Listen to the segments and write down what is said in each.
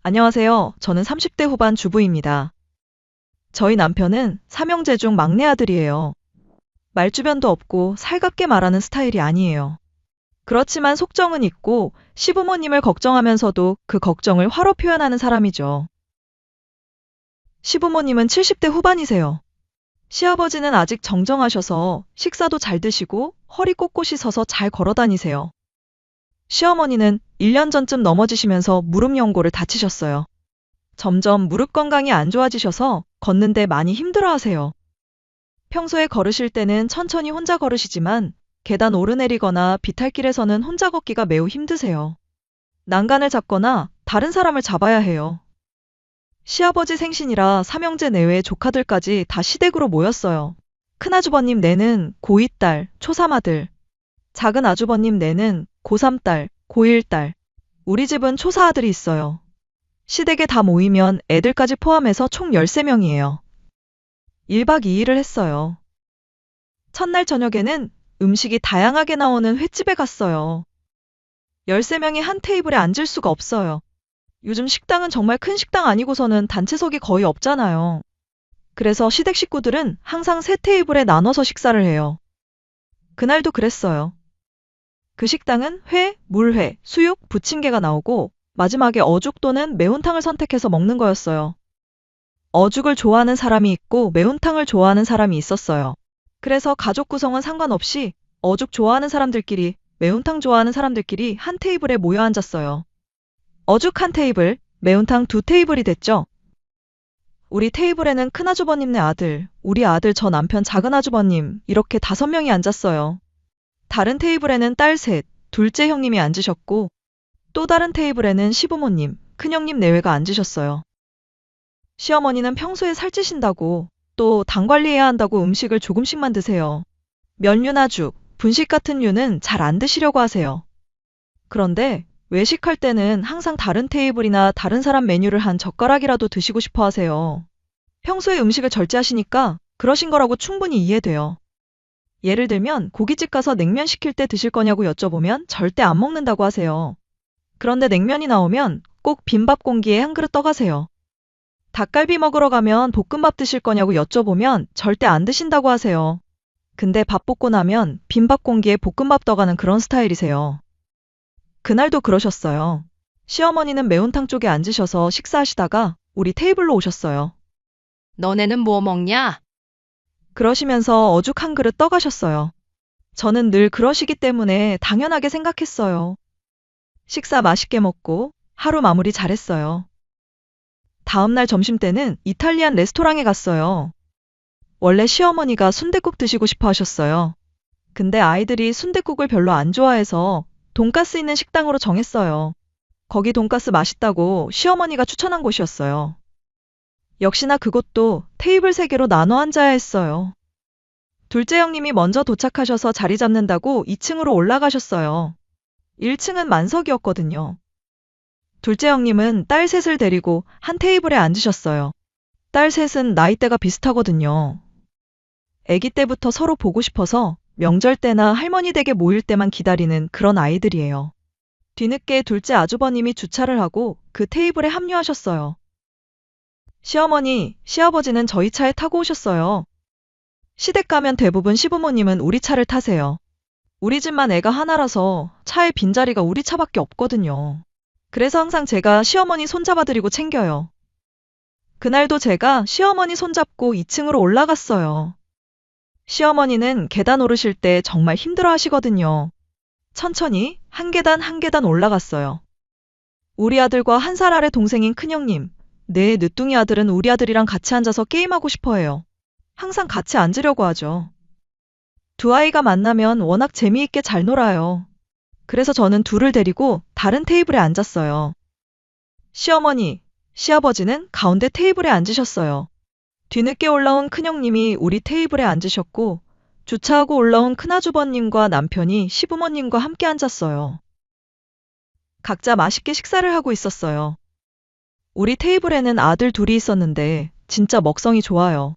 안녕하세요. 저는 30대 후반 주부입니다. 저희 남편은 삼형제 중 막내 아들이에요. 말주변도 없고 살갑게 말하는 스타일이 아니에요. 그렇지만 속정은 있고 시부모님을 걱정하면서도 그 걱정을 화로 표현하는 사람이죠. 시부모님은 70대 후반이세요. 시아버지는 아직 정정하셔서 식사도 잘 드시고 허리 꼿꼿이 서서 잘 걸어 다니세요. 시어머니는 1년 전쯤 넘어지시면서 무릎 연골을 다치셨어요. 점점 무릎 건강이 안 좋아지셔서 걷는데 많이 힘들어 하세요. 평소에 걸으실 때는 천천히 혼자 걸으시지만 계단 오르내리거나 비탈길에서는 혼자 걷기가 매우 힘드세요. 난간을 잡거나 다른 사람을 잡아야 해요. 시아버지 생신이라 삼형제 내외의 조카들까지 다 시댁으로 모였어요. 큰아주버님 넷은 고2 딸, 초3 아들, 작은 아주버님 넷은 고3 딸, 고1 딸, 우리 집은 초4 아들이 있어요. 시댁에 다 모이면 애들까지 포함해서 총 13명이에요. 1박 2일을 했어요. 첫날 저녁에는 음식이 다양하게 나오는 횟집에 갔어요. 13명이 한 테이블에 앉을 수가 없어요. 요즘 식당은 정말 큰 식당 아니고서는 단체석이 거의 없잖아요. 그래서 시댁 식구들은 항상 세 테이블에 나눠서 식사를 해요. 그날도 그랬어요. 그 식당은 회, 물회, 수육, 부침개가 나오고 마지막에 어죽 또는 매운탕을 선택해서 먹는 거였어요. 어죽을 좋아하는 사람이 있고 매운탕을 좋아하는 사람이 있었어요. 그래서 가족 구성은 상관없이 어죽 좋아하는 사람들끼리, 매운탕 좋아하는 사람들끼리 한 테이블에 모여 앉았어요. 어죽 한 테이블, 매운탕 두 테이블이 됐죠. 우리 테이블에는 큰아주버님네 아들, 우리 아들 저 남편 작은아주버님 이렇게 5명이 앉았어요. 다른 테이블에는 딸 셋, 둘째 형님이 앉으셨고 또 다른 테이블에는 시부모님, 큰형님 내외가 앉으셨어요. 시어머니는 평소에 살찌신다고 또 당 관리해야 한다고 음식을 조금씩만 드세요. 면류나 죽, 분식 같은 류는 잘 안 드시려고 하세요. 그런데 외식할 때는 항상 다른 테이블이나 다른 사람 메뉴를 한 젓가락이라도 드시고 싶어 하세요. 평소에 음식을 절제하시니까 그러신 거라고 충분히 이해돼요. 예를 들면 고깃집 가서 냉면 시킬 때 드실 거냐고 여쭤보면 절대 안 먹는다고 하세요. 그런데 냉면이 나오면 꼭 빈밥 공기에 한 그릇 떠가세요. 닭갈비 먹으러 가면 볶음밥 드실 거냐고 여쭤보면 절대 안 드신다고 하세요. 근데 밥 볶고 나면 빈밥 공기에 볶음밥 떠가는 그런 스타일이세요. 그날도 그러셨어요. 시어머니는 매운탕 쪽에 앉으셔서 식사하시다가 우리 테이블로 오셨어요. 너네는 뭐 먹냐? 그러시면서 어죽 한 그릇 떠가셨어요. 저는 늘 그러시기 때문에 당연하게 생각했어요. 식사 맛있게 먹고 하루 마무리 잘했어요. 다음날 점심때는 이탈리안 레스토랑에 갔어요. 원래 시어머니가 순댓국 드시고 싶어 하셨어요. 근데 아이들이 순댓국을 별로 안 좋아해서 돈가스 있는 식당으로 정했어요. 거기 돈가스 맛있다고 시어머니가 추천한 곳이었어요. 역시나 그곳도 테이블 3개로 나눠 앉아야 했어요. 둘째 형님이 먼저 도착하셔서 자리 잡는다고 2층으로 올라가셨어요. 1층은 만석이었거든요. 둘째 형님은 딸 셋을 데리고 한 테이블에 앉으셨어요. 딸 셋은 나이대가 비슷하거든요. 아기 때부터 서로 보고 싶어서 명절 때나 할머니 댁에 모일 때만 기다리는 그런 아이들이에요. 뒤늦게 둘째 아주버님이 주차를 하고 그 테이블에 합류하셨어요. 시어머니, 시아버지는 저희 차에 타고 오셨어요. 시댁 가면 대부분 시부모님은 우리 차를 타세요. 우리 집만 애가 하나라서 차에 빈자리가 우리 차밖에 없거든요. 그래서 항상 제가 시어머니 손잡아드리고 챙겨요. 그날도 제가 시어머니 손잡고 2층으로 올라갔어요. 시어머니는 계단 오르실 때 정말 힘들어 하시거든요. 천천히 한 계단 한 계단 올라갔어요. 우리 아들과 1살 아래 동생인 큰형님, 내 늦둥이 아들은 우리 아들이랑 같이 앉아서 게임하고 싶어 해요. 항상 같이 앉으려고 하죠. 두 아이가 만나면 워낙 재미있게 잘 놀아요. 그래서 저는 둘을 데리고 다른 테이블에 앉았어요. 시어머니, 시아버지는 가운데 테이블에 앉으셨어요. 뒤늦게 올라온 큰형님이 우리 테이블에 앉으셨고 주차하고 올라온 큰아주버님과 남편이 시부모님과 함께 앉았어요. 각자 맛있게 식사를 하고 있었어요. 우리 테이블에는 아들 둘이 있었는데 진짜 먹성이 좋아요.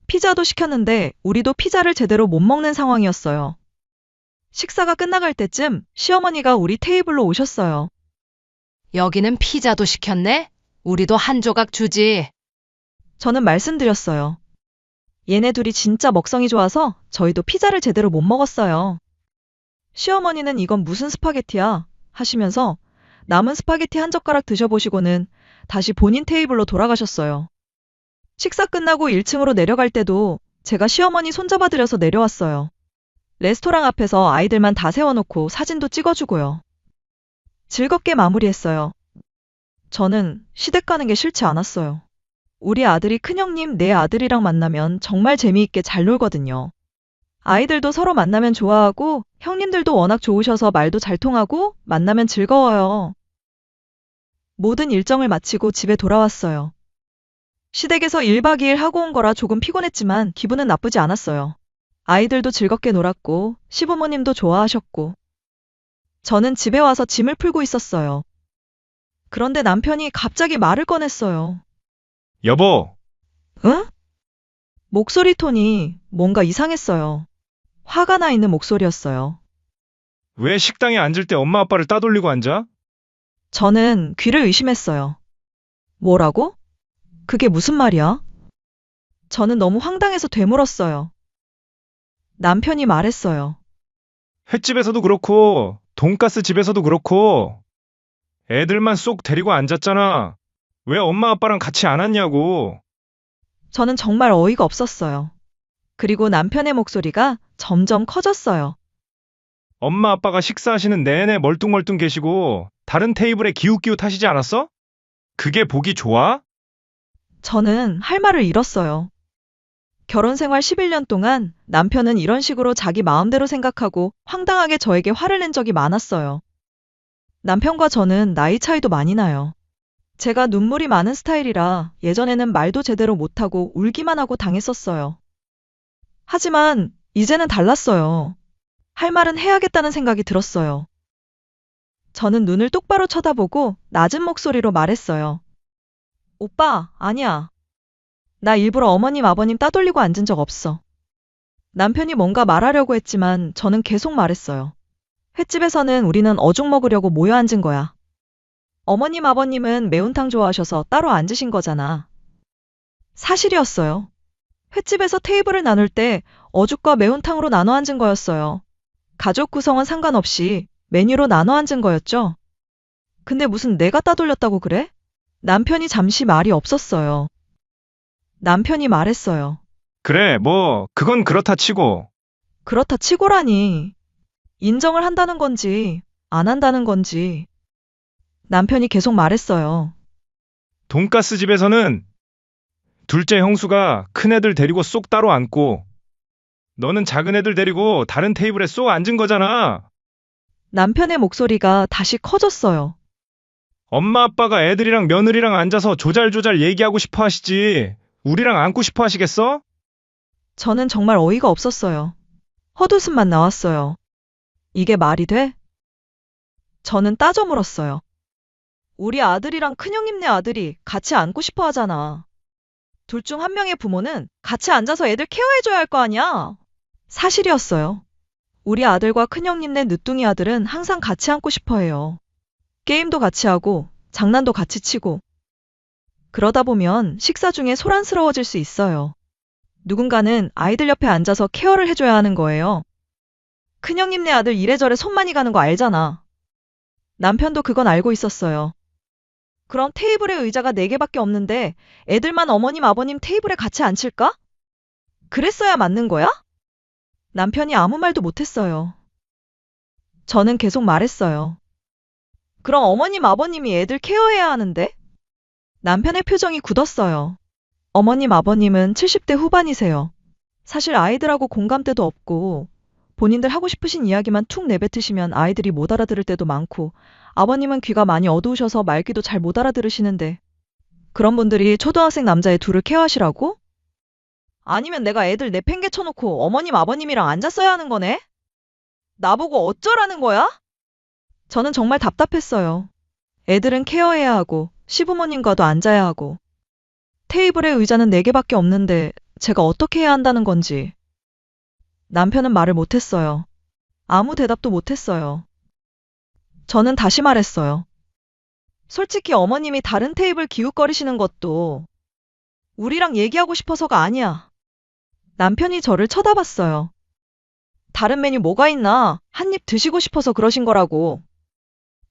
피자도 시켰는데 우리도 피자를 제대로 못 먹는 상황이었어요. 식사가 끝나갈 때쯤 시어머니가 우리 테이블로 오셨어요. 여기는 피자도 시켰네? 우리도 한 조각 주지. 저는 말씀드렸어요. 얘네 둘이 진짜 먹성이 좋아서 저희도 피자를 제대로 못 먹었어요. 시어머니는 이건 무슨 스파게티야 하시면서 남은 스파게티 한 젓가락 드셔보시고는 다시 본인 테이블로 돌아가셨어요. 식사 끝나고 1층으로 내려갈 때도 제가 시어머니 손잡아드려서 내려왔어요. 레스토랑 앞에서 아이들만 다 세워놓고 사진도 찍어주고요. 즐겁게 마무리했어요. 저는 시댁 가는 게 싫지 않았어요. 우리 아들이 큰형님 내 아들이랑 만나면 정말 재미있게 잘 놀거든요. 아이들도 서로 만나면 좋아하고 형님들도 워낙 좋으셔서 말도 잘 통하고 만나면 즐거워요. 모든 일정을 마치고 집에 돌아왔어요. 시댁에서 1박 2일 하고 온 거라 조금 피곤했지만 기분은 나쁘지 않았어요. 아이들도 즐겁게 놀았고 시부모님도 좋아하셨고 저는 집에 와서 짐을 풀고 있었어요. 그런데 남편이 갑자기 말을 꺼냈어요. 여보, 응? 목소리 톤이 뭔가 이상했어요. 화가 나 있는 목소리였어요. 왜 식당에 앉을 때 엄마 아빠를 따돌리고 앉아? 저는 귀를 의심했어요. 뭐라고? 그게 무슨 말이야? 저는 너무 황당해서 되물었어요. 남편이 말했어요. 횟집에서도 그렇고, 돈가스 집에서도 그렇고, 애들만 쏙 데리고 앉았잖아. 왜 엄마 아빠랑 같이 안 앉냐고. 저는 정말 어이가 없었어요. 그리고 남편의 목소리가 점점 커졌어요. 엄마 아빠가 식사하시는 내내 멀뚱멀뚱 계시고, 다른 테이블에 기웃기웃 하시지 않았어? 그게 보기 좋아? 저는 할 말을 잃었어요. 결혼 생활 11년 동안 남편은 이런 식으로 자기 마음대로 생각하고 황당하게 저에게 화를 낸 적이 많았어요. 남편과 저는 나이 차이도 많이 나요. 제가 눈물이 많은 스타일이라 예전에는 말도 제대로 못하고 울기만 하고 당했었어요. 하지만 이제는 달랐어요. 할 말은 해야겠다는 생각이 들었어요. 저는 눈을 똑바로 쳐다보고 낮은 목소리로 말했어요. 오빠, 아니야. 나 일부러 어머님, 아버님 따돌리고 앉은 적 없어. 남편이 뭔가 말하려고 했지만 저는 계속 말했어요. 횟집에서는 우리는 어죽 먹으려고 모여 앉은 거야. 어머님, 아버님은 매운탕 좋아하셔서 따로 앉으신 거잖아. 사실이었어요. 횟집에서 테이블을 나눌 때 어죽과 매운탕으로 나눠 앉은 거였어요. 가족 구성은 상관없이 메뉴로 나눠 앉은 거였죠. 근데 무슨 내가 따돌렸다고 그래? 남편이 잠시 말이 없었어요. 남편이 말했어요. 그래, 그건 그렇다 치고. 그렇다 치고라니. 인정을 한다는 건지 안 한다는 건지. 남편이 계속 말했어요. 돈가스 집에서는 둘째 형수가 큰 애들 데리고 쏙 따로 앉고, 너는 작은 애들 데리고 다른 테이블에 쏙 앉은 거잖아. 남편의 목소리가 다시 커졌어요. 엄마 아빠가 애들이랑 며느리랑 앉아서 조잘조잘 얘기하고 싶어 하시지. 우리랑 앉고 싶어 하시겠어? 저는 정말 어이가 없었어요. 헛웃음만 나왔어요. 이게 말이 돼? 저는 따져 물었어요. 우리 아들이랑 큰형님네 아들이 같이 앉고 싶어 하잖아. 둘 중 한 명의 부모는 같이 앉아서 애들 케어해줘야 할 거 아니야? 사실이었어요. 우리 아들과 큰형님네 늦둥이 아들은 항상 같이 앉고 싶어 해요. 게임도 같이 하고 장난도 같이 치고. 그러다 보면 식사 중에 소란스러워질 수 있어요. 누군가는 아이들 옆에 앉아서 케어를 해줘야 하는 거예요. 큰형님네 아들 이래저래 손 많이 가는 거 알잖아. 남편도 그건 알고 있었어요. 그럼 테이블에 의자가 4개밖에 없는데 애들만 어머님 아버님 테이블에 같이 앉힐까? 그랬어야 맞는 거야? 남편이 아무 말도 못했어요. 저는 계속 말했어요. 그럼 어머님 아버님이 애들 케어해야 하는데? 남편의 표정이 굳었어요. 어머님 아버님은 70대 후반이세요. 사실 아이들하고 공감대도 없고 본인들 하고 싶으신 이야기만 툭 내뱉으시면 아이들이 못 알아들을 때도 많고 아버님은 귀가 많이 어두우셔서 말귀도 잘 못 알아들으시는데 그런 분들이 초등학생 남자애 둘을 케어하시라고? 아니면 내가 애들 내팽개쳐놓고 어머님 아버님이랑 앉았어야 하는 거네? 나보고 어쩌라는 거야? 저는 정말 답답했어요. 애들은 케어해야 하고 시부모님과도 앉아야 하고 테이블에 의자는 4개밖에 없는데 제가 어떻게 해야 한다는 건지. 남편은 말을 못했어요. 아무 대답도 못했어요. 저는 다시 말했어요. 솔직히 어머님이 다른 테이블 기웃거리시는 것도 우리랑 얘기하고 싶어서가 아니야. 남편이 저를 쳐다봤어요. 다른 메뉴 뭐가 있나? 한 입 드시고 싶어서 그러신 거라고.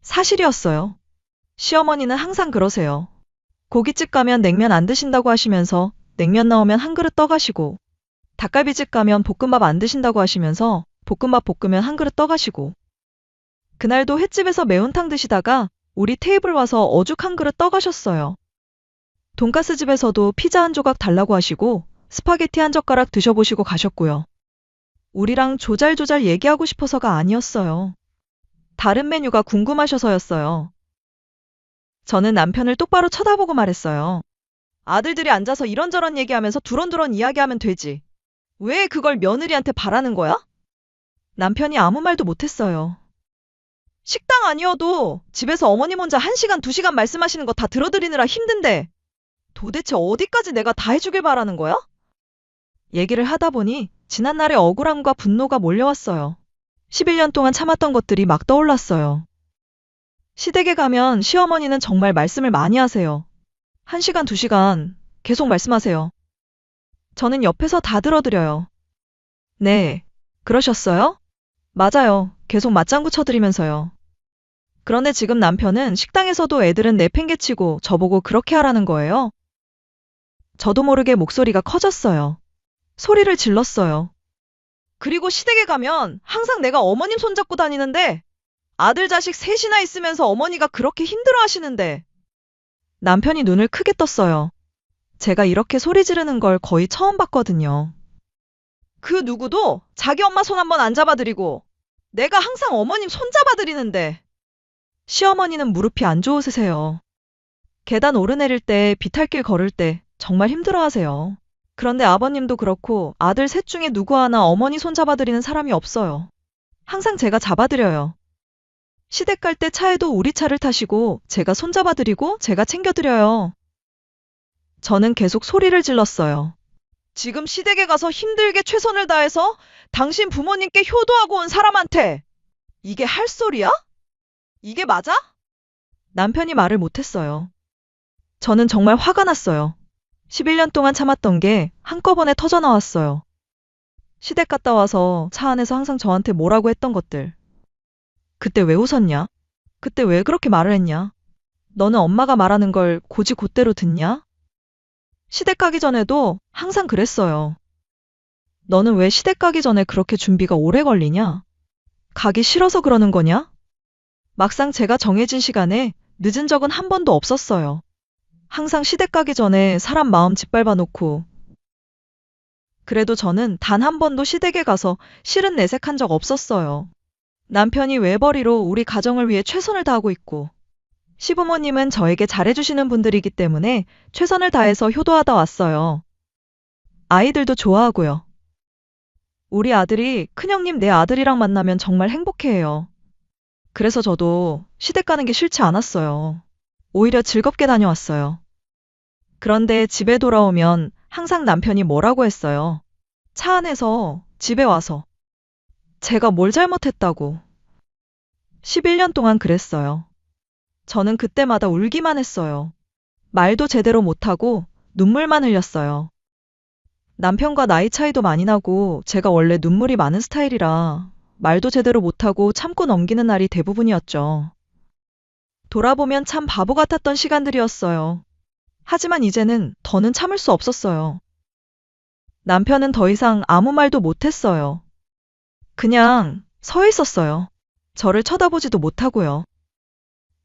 사실이었어요. 시어머니는 항상 그러세요. 고깃집 가면 냉면 안 드신다고 하시면서 냉면 나오면 한 그릇 떠가시고, 닭갈비집 가면 볶음밥 안 드신다고 하시면서 볶음밥 볶으면 한 그릇 떠가시고, 그날도 횟집에서 매운탕 드시다가 우리 테이블 와서 어죽 한 그릇 떠가셨어요. 돈가스 집에서도 피자 한 조각 달라고 하시고 스파게티 한 젓가락 드셔보시고 가셨고요. 우리랑 조잘조잘 얘기하고 싶어서가 아니었어요. 다른 메뉴가 궁금하셔서였어요. 저는 남편을 똑바로 쳐다보고 말했어요. 아들들이 앉아서 이런저런 얘기하면서 두런두런 이야기하면 되지. 왜 그걸 며느리한테 바라는 거야? 남편이 아무 말도 못했어요. 식당 아니어도 집에서 어머님 혼자 1시간, 2시간 말씀하시는 거 다 들어드리느라 힘든데 도대체 어디까지 내가 다 해주길 바라는 거야? 얘기를 하다 보니 지난날의 억울함과 분노가 몰려왔어요. 11년 동안 참았던 것들이 막 떠올랐어요. 시댁에 가면 시어머니는 정말 말씀을 많이 하세요. 1시간, 2시간 계속 말씀하세요. 저는 옆에서 다 들어드려요. 네, 그러셨어요? 맞아요. 계속 맞장구 쳐드리면서요. 그런데 지금 남편은 식당에서도 애들은 내팽개치고 저보고 그렇게 하라는 거예요. 저도 모르게 목소리가 커졌어요. 소리를 질렀어요. 그리고 시댁에 가면 항상 내가 어머님 손잡고 다니는데 아들 자식 셋이나 있으면서 어머니가 그렇게 힘들어 하시는데. 남편이 눈을 크게 떴어요. 제가 이렇게 소리 지르는 걸 거의 처음 봤거든요. 그 누구도 자기 엄마 손 한번 안 잡아드리고 내가 항상 어머님 손 잡아드리는데. 시어머니는 무릎이 안 좋으세요. 계단 오르내릴 때, 비탈길 걸을 때 정말 힘들어하세요. 그런데 아버님도 그렇고 아들 셋 중에 누구 하나 어머니 손 잡아드리는 사람이 없어요. 항상 제가 잡아드려요. 시댁 갈 때 차에도 우리 차를 타시고 제가 손 잡아드리고 제가 챙겨드려요. 저는 계속 소리를 질렀어요. 지금 시댁에 가서 힘들게 최선을 다해서 당신 부모님께 효도하고 온 사람한테 이게 할 소리야? 이게 맞아? 남편이 말을 못했어요. 저는 정말 화가 났어요. 11년 동안 참았던 게 한꺼번에 터져나왔어요. 시댁 갔다 와서 차 안에서 항상 저한테 뭐라고 했던 것들. 그때 왜 웃었냐? 그때 왜 그렇게 말을 했냐? 너는 엄마가 말하는 걸 곧이곧대로 듣냐? 시댁 가기 전에도 항상 그랬어요. 너는 왜 시댁 가기 전에 그렇게 준비가 오래 걸리냐? 가기 싫어서 그러는 거냐? 막상 제가 정해진 시간에 늦은 적은 한 번도 없었어요. 항상 시댁 가기 전에 사람 마음 짓밟아 놓고. 그래도 저는 단 한 번도 시댁에 가서 싫은 내색한 적 없었어요. 남편이 외벌이로 우리 가정을 위해 최선을 다하고 있고, 시부모님은 저에게 잘해주시는 분들이기 때문에 최선을 다해서 효도하다 왔어요. 아이들도 좋아하고요. 우리 아들이 큰형님 내 아들이랑 만나면 정말 행복해해요. 그래서 저도 시댁 가는 게 싫지 않았어요. 오히려 즐겁게 다녀왔어요. 그런데 집에 돌아오면 항상 남편이 뭐라고 했어요. 차 안에서 집에 와서. 제가 뭘 잘못했다고. 11년 동안 그랬어요. 저는 그때마다 울기만 했어요. 말도 제대로 못하고 눈물만 흘렸어요. 남편과 나이 차이도 많이 나고 제가 원래 눈물이 많은 스타일이라 말도 제대로 못하고 참고 넘기는 날이 대부분이었죠. 돌아보면 참 바보 같았던 시간들이었어요. 하지만 이제는 더는 참을 수 없었어요. 남편은 더 이상 아무 말도 못했어요. 그냥 서 있었어요. 저를 쳐다보지도 못하고요.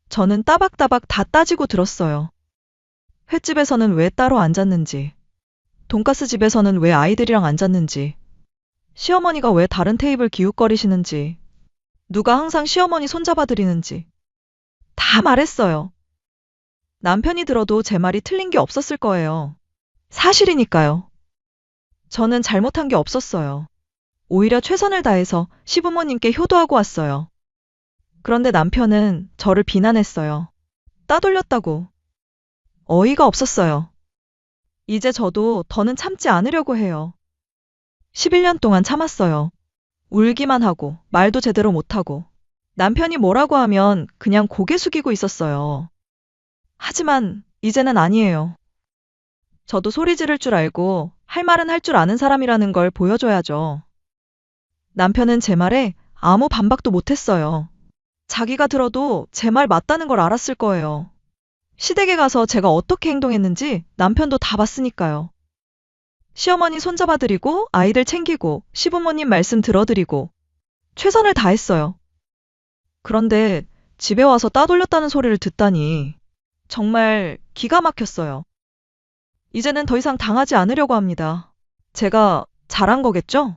저는 따박따박 다 따지고 들었어요. 횟집에서는 왜 따로 앉았는지, 돈가스 집에서는 왜 아이들이랑 앉았는지, 시어머니가 왜 다른 테이블 기웃거리시는지, 누가 항상 시어머니 손잡아드리는지 다 말했어요. 남편이 들어도 제 말이 틀린 게 없었을 거예요. 사실이니까요. 저는 잘못한 게 없었어요. 오히려 최선을 다해서 시부모님께 효도하고 왔어요. 그런데 남편은 저를 비난했어요. 따돌렸다고. 어이가 없었어요. 이제 저도 더는 참지 않으려고 해요. 11년 동안 참았어요. 울기만 하고 말도 제대로 못하고 남편이 뭐라고 하면 그냥 고개 숙이고 있었어요. 하지만 이제는 아니에요. 저도 소리 지를 줄 알고 할 말은 할 줄 아는 사람이라는 걸 보여줘야죠. 남편은 제 말에 아무 반박도 못했어요. 자기가 들어도 제 말 맞다는 걸 알았을 거예요. 시댁에 가서 제가 어떻게 행동했는지 남편도 다 봤으니까요. 시어머니 손잡아드리고 아이들 챙기고 시부모님 말씀 들어드리고 최선을 다했어요. 그런데 집에 와서 따돌렸다는 소리를 듣다니 정말 기가 막혔어요. 이제는 더 이상 당하지 않으려고 합니다. 제가 잘한 거겠죠?